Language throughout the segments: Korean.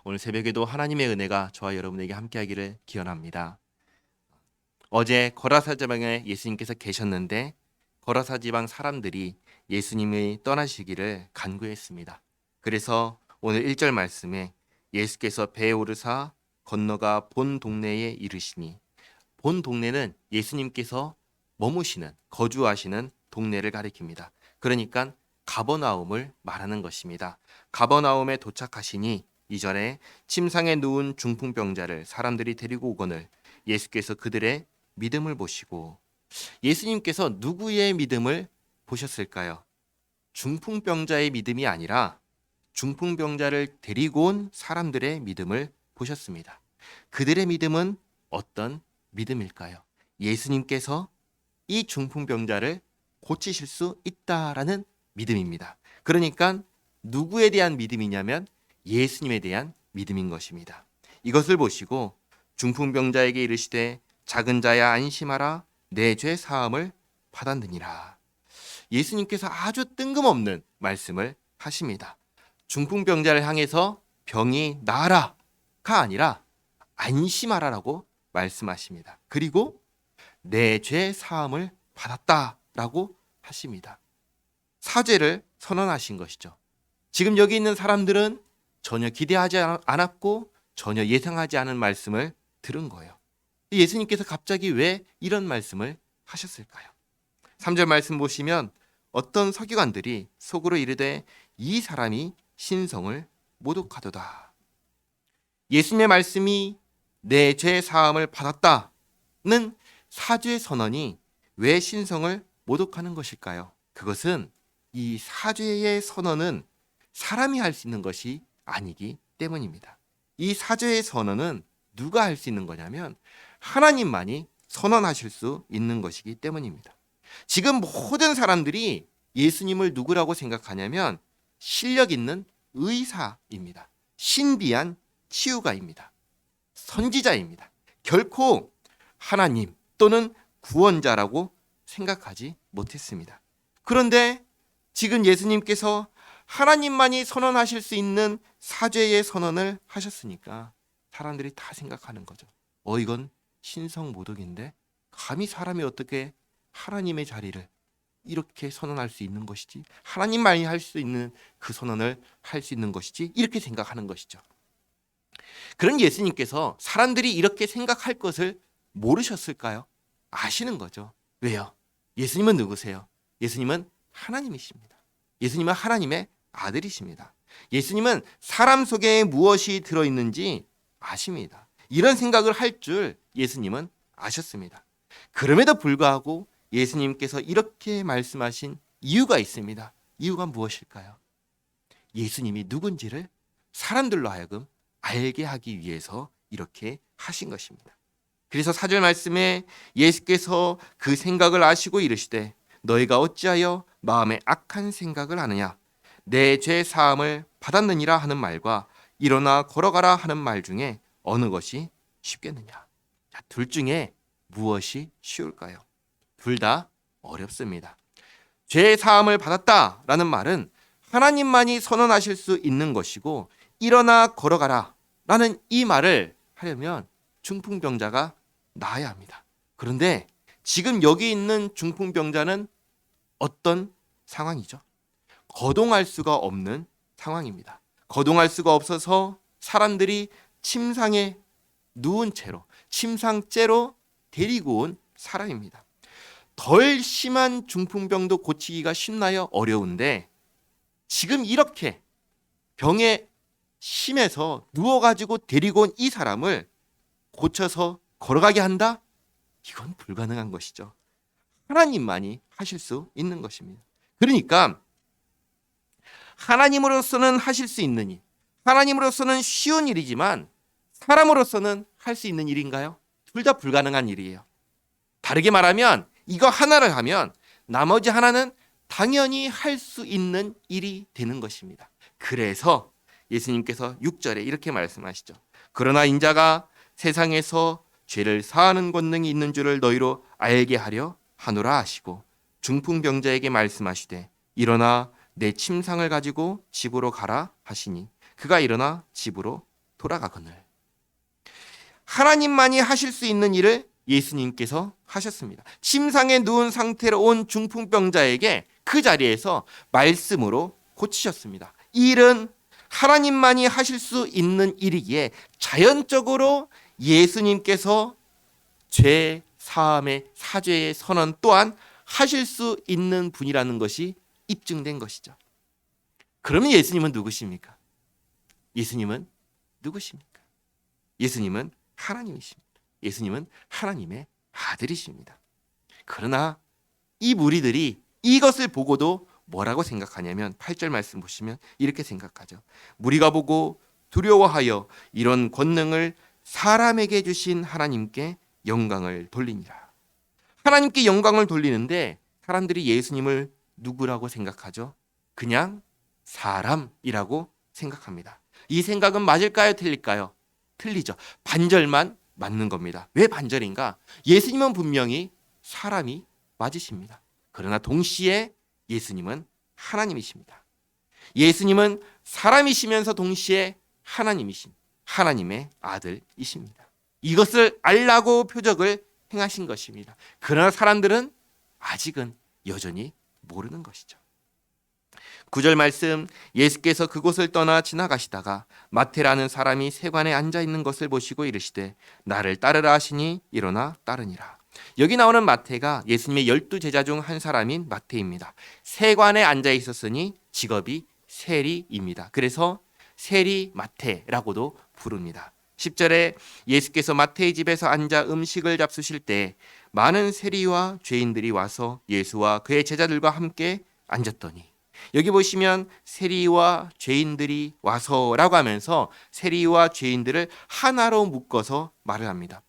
오늘 새벽에도 하나님의 은혜가 저와 여러분에게 함께하기를 기원합니다. 어제 거라사 지방에 예수님께서 계셨는데 거라사 지방 사람들이 예수님이 떠나시기를 간구했습니다. 그래서 오늘 1절 말씀에 예수께서 배에 오르사 건너가 본 동네에 이르시니, 본 동네는 예수님께서 머무시는, 거주하시는 동네를 가리킵니다. 그러니까 가버나움을 말하는 것입니다. 가버나움에 도착하시니 이전에 침상에 누운 중풍병자를 사람들이 데리고 오거늘 예수께서 그들의 믿음을 보시고, 예수님께서 누구의 믿음을 보셨을까요? 중풍병자의 믿음이 아니라 중풍병자를 데리고 온 사람들의 믿음을 보셨습니다. 그들의 믿음은 어떤 믿음일까요? 예수님께서 이 중풍병자를 고치실 수 있다라는 믿음입니다. 그러니까 누구에 대한 믿음이냐면 예수님에 대한 믿음인 것입니다. 이것을 보시고 중풍병자에게 이르시되 작은 자야 안심하라, 내 죄 사함을 받았느니라. 예수님께서 아주 뜬금없는 말씀을 하십니다. 중풍병자를 향해서 병이 나아라가 아니라 안심하라라고 말씀하십니다. 그리고 내 죄 사함을 받았다라고 하십니다. 사죄를 선언하신 것이죠. 지금 여기 있는 사람들은 전혀 기대하지 않았고 전혀 예상하지 않은 말씀을 들은 거예요. 예수님께서 갑자기 왜 이런 말씀을 하셨을까요? 3절 말씀 보시면 어떤 서기관들이 속으로 이르되 이 사람이 신성을 모독하도다. 예수님의 말씀이 내 죄 사함을 받았다는 사죄 선언이 왜 신성을 모독하는 것일까요? 그것은 이 사죄의 선언은 사람이 할 수 있는 것이 아니기 때문입니다. 이 사죄의 선언은 누가 할 수 있는 거냐면 하나님만이 선언하실 수 있는 것이기 때문입니다. 지금 모든 사람들이 예수님을 누구라고 생각하냐면 실력 있는 의사입니다. 신비한 치유가입니다. 선지자입니다. 결코 하나님 또는 구원자라고 생각하지 못했습니다. 그런데 지금 예수님께서 하나님만이 선언하실 수 있는 사죄의 선언을 하셨으니까 사람들이 다 생각하는 거죠. 이건 신성모독인데 감히 사람이 어떻게 하나님의 자리를 이렇게 선언할 수 있는 것이지? 하나님만이 할 수 있는 그 선언을 할 수 있는 것이지? 이렇게 생각하는 것이죠. 그런 예수님께서 사람들이 이렇게 생각할 것을 모르셨을까요? 아시는 거죠. 왜요? 예수님은 누구세요? 예수님은 하나님이십니다. 예수님은 하나님의 아들이십니다. 예수님은 사람 속에 무엇이 들어있는지 아십니다. 이런 생각을 할 줄 예수님은 아셨습니다. 그럼에도 불구하고 예수님께서 이렇게 말씀하신 이유가 있습니다. 이유가 무엇일까요? 예수님이 누군지를 사람들로 하여금 알게 하기 위해서 이렇게 하신 것입니다. 그래서 4절 말씀에 예수께서 그 생각을 아시고 이르시되 너희가 어찌하여 마음에 악한 생각을 하느냐, 내 죄 사함을 받았느니라 하는 말과 일어나 걸어가라 하는 말 중에 어느 것이 쉽겠느냐? 둘 중에 무엇이 쉬울까요? 둘 다 어렵습니다. 죄 사함을 받았다라는 말은 하나님만이 선언하실 수 있는 것이고, 일어나 걸어가라 라는 이 말을 하려면 중풍병자가 나아야 합니다. 그런데 지금 여기 있는 중풍병자는 어떤 상황이죠? 거동할 수가 없는 상황입니다. 거동할 수가 없어서 사람들이 침상에 누운 채로, 침상째로 데리고 온 사람입니다. 덜 심한 중풍병도 고치기가 쉽나요? 어려운데 지금 이렇게 병에 심해서 누워가지고 데리고 온 이 사람을 고쳐서 걸어가게 한다? 이건 불가능한 것이죠. 하나님만이 하실 수 있는 것입니다. 그러니까 하나님으로서는 하실 수 있는 일, 하나님으로서는 쉬운 일이지만 사람으로서는 할 수 있는 일인가요? 둘 다 불가능한 일이에요. 다르게 말하면 이거 하나를 하면 나머지 하나는 당연히 할 수 있는 일이 되는 것입니다. 그래서 예수님께서 6절에 이렇게 말씀하시죠. 그러나 인자가 세상에서 죄를 사하는 권능이 있는 줄을 너희로 알게 하려 하노라 하시고 중풍병자에게 말씀하시되 일어나 내 침상을 가지고 집으로 가라 하시니 그가 일어나 집으로 돌아가거늘. 하나님만이 하실 수 있는 일을 예수님께서 하셨습니다. 침상에 누운 상태로 온 중풍병자에게 그 자리에서 말씀으로 고치셨습니다. 이 일은 하나님만이 하실 수 있는 일이기에 자연적으로 예수님께서 죄 사함의 사죄의 선언 또한 하실 수 있는 분이라는 것이 입증된 것이죠. 그러면 예수님은 누구십니까? 예수님은 누구십니까? 예수님은 하나님이십니다. 예수님은 하나님의 아들이십니다. 그러나 이 무리들이 이것을 보고도 뭐라고 생각하냐면 8절 말씀 보시면 이렇게 생각하죠. 무리가 보고 두려워하여 이런 권능을 사람에게 주신 하나님께 영광을 돌리니라. 하나님께 영광을 돌리는데 사람들이 예수님을 누구라고 생각하죠? 그냥 사람이라고 생각합니다. 이 생각은 맞을까요? 틀릴까요? 틀리죠. 반절만 맞는 겁니다. 왜 반절인가? 예수님은 분명히 사람이 맞으십니다. 그러나 동시에 예수님은 하나님이십니다. 예수님은 사람이시면서 동시에 하나님이신 하나님의 아들이십니다. 이것을 알라고 표적을 행하신 것입니다. 그러나 사람들은 아직은 여전히 모르는 것이죠. 9절 말씀, 예수께서 그곳을 떠나 지나가시다가 마태라는 사람이 세관에 앉아 있는 것을 보시고 이르시되 나를 따르라 하시니 일어나 따르니라. 여기 나오는 마태가 예수님의 12제자 중 한 사람인 마태입니다. 세관에 앉아 있었으니 직업이 세리입니다. 그래서 세리 마태라고도 부릅니다. 10절에 예수께서 마태의 집에서 앉아 음식을 잡수실 때 많은 세리와 죄인들이 와서 예수와 그의 제자들과 함께 앉았더니, 여기 보시면 세리와 죄인들이 와서라고 하면서 세리와 죄인들을 하나로 묶어서 말을 합니다.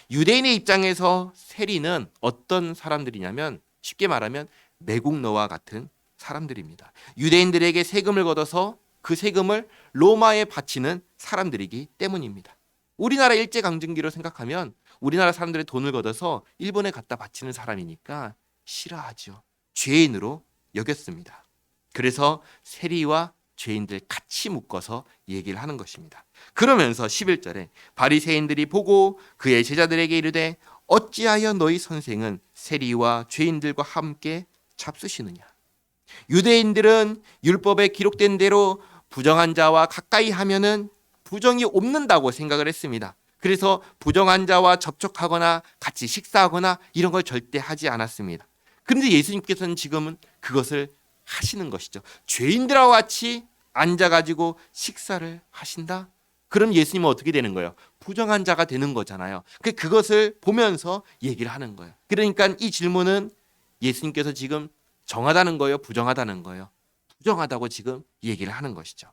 유대인의 입장에서 세리는 어떤 사람들이냐면 쉽게 말하면 매국노와 같은 사람들입니다. 유대인들에게 세금을 걷어서 그 세금을 로마에 바치는 사람들이기 때문입니다. 우리나라 일제강점기로 생각하면 우리나라 사람들의 돈을 걷어서 일본에 갖다 바치는 사람이니까 싫어하죠. 죄인으로 여겼습니다. 그래서 세리와 죄인들 같이 묶어서 얘기를 하는 것입니다. 그러면서 11절에 바리새인들이 보고 그의 제자들에게 이르되 어찌하여 너희 선생은 세리와 죄인들과 함께 잡수시느냐. 유대인들은 율법에 기록된 대로 부정한 자와 가까이 하면은 부정이 없는다고 생각을 했습니다. 그래서 부정한 자와 접촉하거나 같이 식사하거나 이런 걸 절대 하지 않았습니다. 그런데 예수님께서는 지금은 그것을 하시는 것이죠. 죄인들하고 같이 앉아가지고 식사를 하신다? 그럼 예수님은 어떻게 되는 거예요? 부정한 자가 되는 거잖아요. 그것을 보면서 얘기를 하는 거예요. 그러니까 이 질문은 예수님께서 지금 정하다는 거예요? 부정하다는 거예요? 부정하다고 지금 얘기를 하는 것이죠.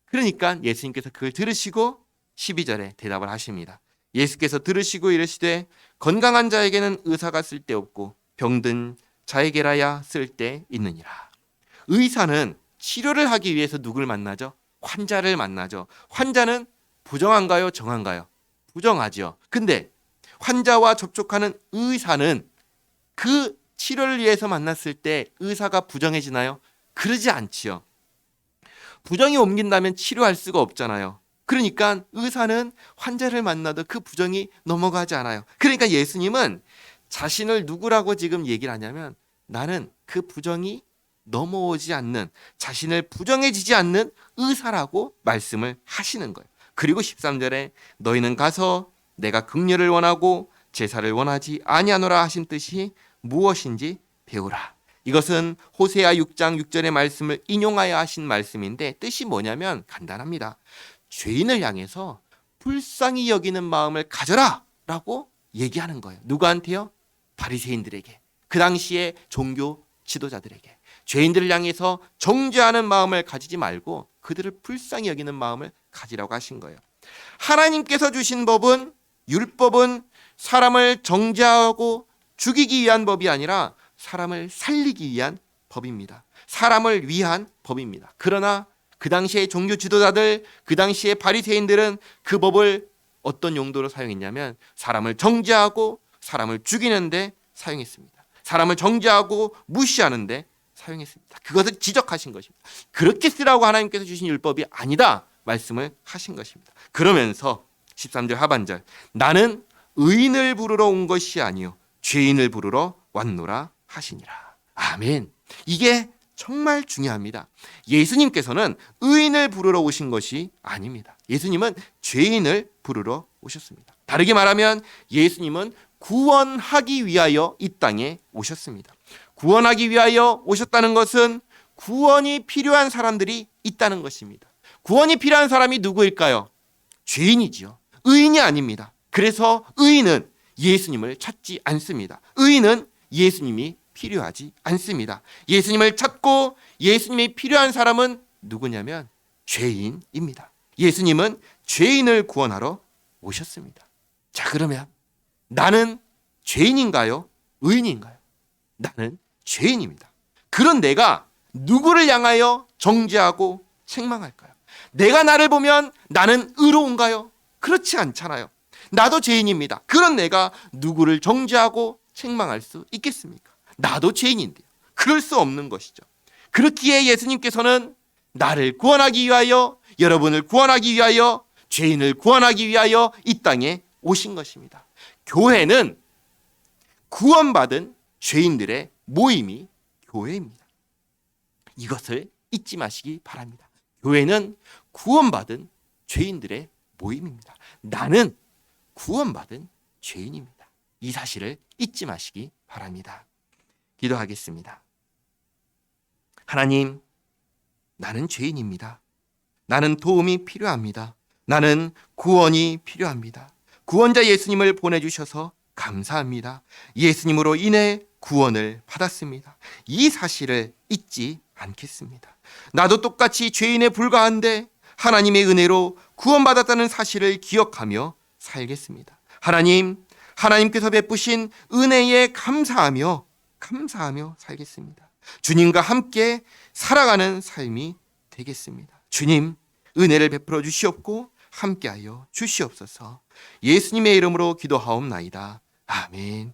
그러니까 예수님께서 그걸 들으시고 12절에 대답을 하십니다. 예수께서 들으시고 이르시되 건강한 자에게는 의사가 쓸데없고 병든 자에게라야 쓸데 있느니라. 의사는 치료를 하기 위해서 누굴 만나죠? 환자를 만나죠. 환자는 부정한가요? 정한가요? 부정하죠. 근데 환자와 접촉하는 의사는 그 치료를 위해서 만났을 때 의사가 부정해지나요? 그러지 않지요. 부정이 옮긴다면 치료할 수가 없잖아요. 그러니까 의사는 환자를 만나도 그 부정이 넘어가지 않아요. 그러니까 예수님은 자신을 누구라고 지금 얘기를 하냐면 나는 그 부정이 넘어오지 않는, 자신을 부정해지지 않는 의사라고 말씀을 하시는 거예요. 그리고 13절에 너희는 가서 내가 긍휼을 원하고 제사를 원하지 아니하노라 하신 뜻이 무엇인지 배우라. 이것은 호세아 6장 6절의 말씀을 인용하여 하신 말씀인데 뜻이 뭐냐면 간단합니다. 죄인을 향해서 불쌍히 여기는 마음을 가져라 라고 얘기하는 거예요. 누구한테요? 바리새인들에게, 그 당시에 종교 지도자들에게. 죄인들을 향해서 정죄하는 마음을 가지지 말고 그들을 불쌍히 여기는 마음을 가지라고 하신 거예요. 하나님께서 주신 법은, 율법은 사람을 정죄하고 죽이기 위한 법이 아니라 사람을 살리기 위한 법입니다. 사람을 위한 법입니다. 그러나 그 당시의 종교 지도자들, 그 당시의 바리새인들은 그 법을 어떤 용도로 사용했냐면 사람을 정죄하고 사람을 죽이는데 사용했습니다. 사람을 정죄하고 무시하는데 사용했습니다. 그것을 지적하신 것입니다. 그렇게 쓰라고 하나님께서 주신 율법이 아니다 말씀을 하신 것입니다. 그러면서 13절 하반절, 나는 의인을 부르러 온 것이 아니요 죄인을 부르러 왔노라 하시니라. 아멘. 이게 정말 중요합니다. 예수님께서는 의인을 부르러 오신 것이 아닙니다. 예수님은 죄인을 부르러 오셨습니다. 다르게 말하면 예수님은 구원하기 위하여 이 땅에 오셨습니다. 구원하기 위하여 오셨다는 것은 구원이 필요한 사람들이 있다는 것입니다. 구원이 필요한 사람이 누구일까요? 죄인이지요. 의인이 아닙니다. 그래서 의인은 예수님을 찾지 않습니다. 의인은 예수님이 필요하지 않습니다. 예수님을 찾고 예수님이 필요한 사람은 누구냐면 죄인입니다. 예수님은 죄인을 구원하러 오셨습니다. 자, 그러면 나는 죄인인가요? 의인인가요? 나는 죄인입니다. 그런 내가 누구를 향하여 정죄하고 책망할까요? 내가 나를 보면 나는 의로운가요? 그렇지 않잖아요. 나도 죄인입니다. 그런 내가 누구를 정죄하고 책망할 수 있겠습니까? 나도 죄인인데요. 그럴 수 없는 것이죠. 그렇기에 예수님께서는 나를 구원하기 위하여, 여러분을 구원하기 위하여, 죄인을 구원하기 위하여 이 땅에 오신 것입니다. 교회는 구원받은 죄인들의 모임이 교회입니다. 이것을 잊지 마시기 바랍니다. 교회는 구원받은 죄인들의 모임입니다. 나는 구원받은 죄인입니다. 이 사실을 잊지 마시기 바랍니다. 기도하겠습니다. 하나님, 나는 죄인입니다. 나는 도움이 필요합니다. 나는 구원이 필요합니다. 구원자 예수님을 보내주셔서 감사합니다. 예수님으로 인해 구원을 받았습니다. 이 사실을 잊지 않겠습니다. 나도 똑같이 죄인에 불과한데 하나님의 은혜로 구원받았다는 사실을 기억하며 살겠습니다. 하나님께서 베푸신 은혜에 감사하며 살겠습니다. 주님과 함께 살아가는 삶이 되겠습니다. 주님, 은혜를 베풀어 주시옵고 함께하여 주시옵소서. 예수님의 이름으로 기도하옵나이다. 아멘.